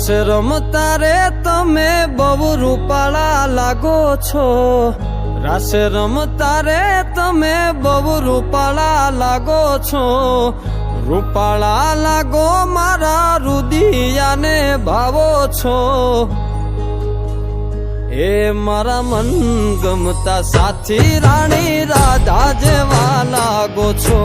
રાસ રમતા રે તમે બહુ રૂપાળા લાગો છો, રાસ રમતા રે તમે બહુ રૂપાળા લાગો છો, રૂપાળા લાગો મારા રુદિયાને ભાવો છો, એ મારા મન ગમતા સાથી રાણી રાધા જેવા લાગો છો,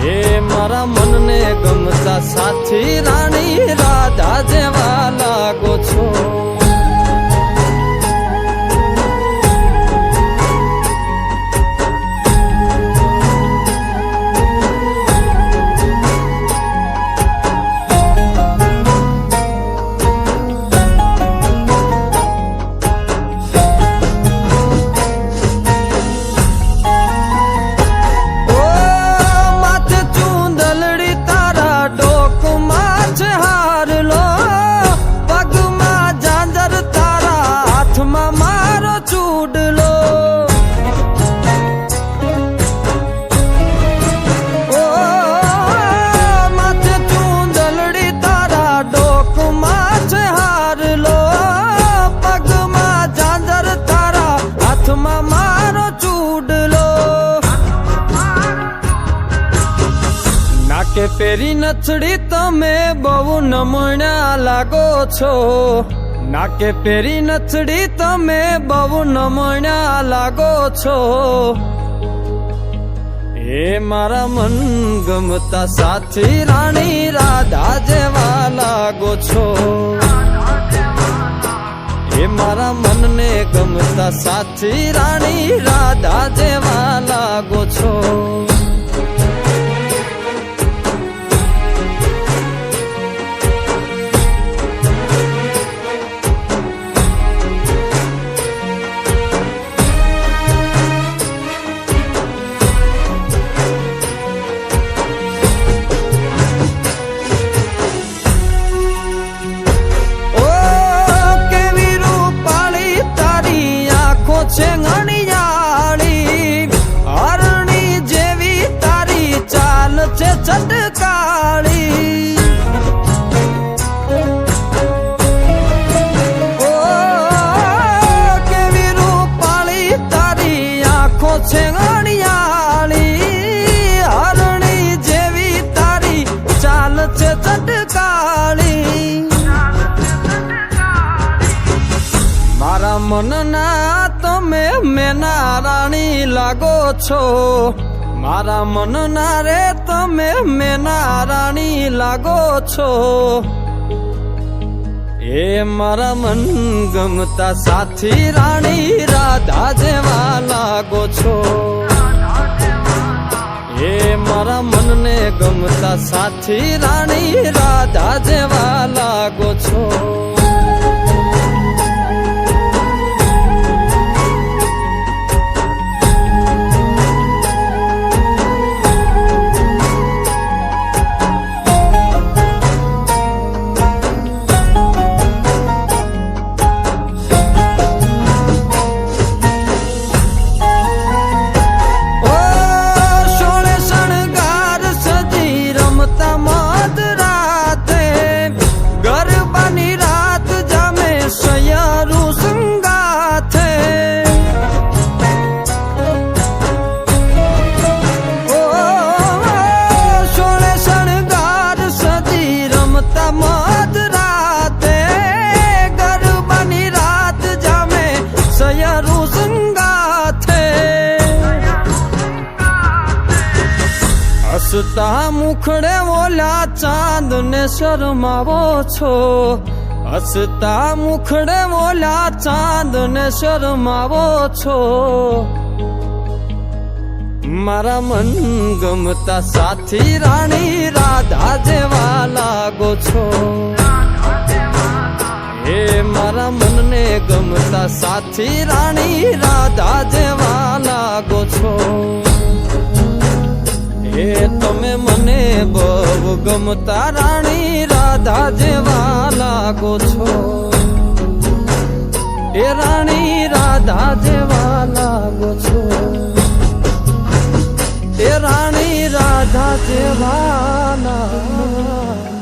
એ મારા મનને ગમતા સાથી રાણી રાધા જેવા લાગો છો. કે પેરી નથડી તમે બહુ નમણા લાગો છો, નાકે પેરી નથડી તમે બહુ નમણા લાગો છો, એ મારા મન ગમતા સાથી રાણી રાધા જેવા લાગો છો, એ મારા મનને ગમતા સાથી રાણી રાધા જેવા લાગો છો. છે ઘણીયાળી હરણી જેવી તારી ચાલ છે ચટકાળી, ઓ કેવી રૂપાળી તારી આંખો છે ઘણીયાળી, હરણી જેવી તારી ચાલ છે ચટકાળી, મારા મનના તમે મેના રાણી લાગો છો, મારા મનના રે તમે મેના રાણી લાગો છો, એ મારા મન ગમતા સાથી રાણી રાધા જેવા લાગો છો, એ મારા મનને ગમતા સાથી રાણી રાધા જેવા લાગો છો. હસતા મુખડે ઓલા ચાંદ ને શરમાવો છો, હસતા મુખડે ઓલા ચાંદ ને શરમાવો છો, મારા મન ગમતા સાથી રાણી રાધા જેવા લાગો છો, એ મારા મનને ગમતા સાથી રાણી રાધા જેવા લાગો છો, એ તમે મને બહુ ગમતા રાણી રાધા જેવા લાગો છો, એ રાણી રાધા જેવા લાગો છો, એ રાણી રાધા જેવા લાગો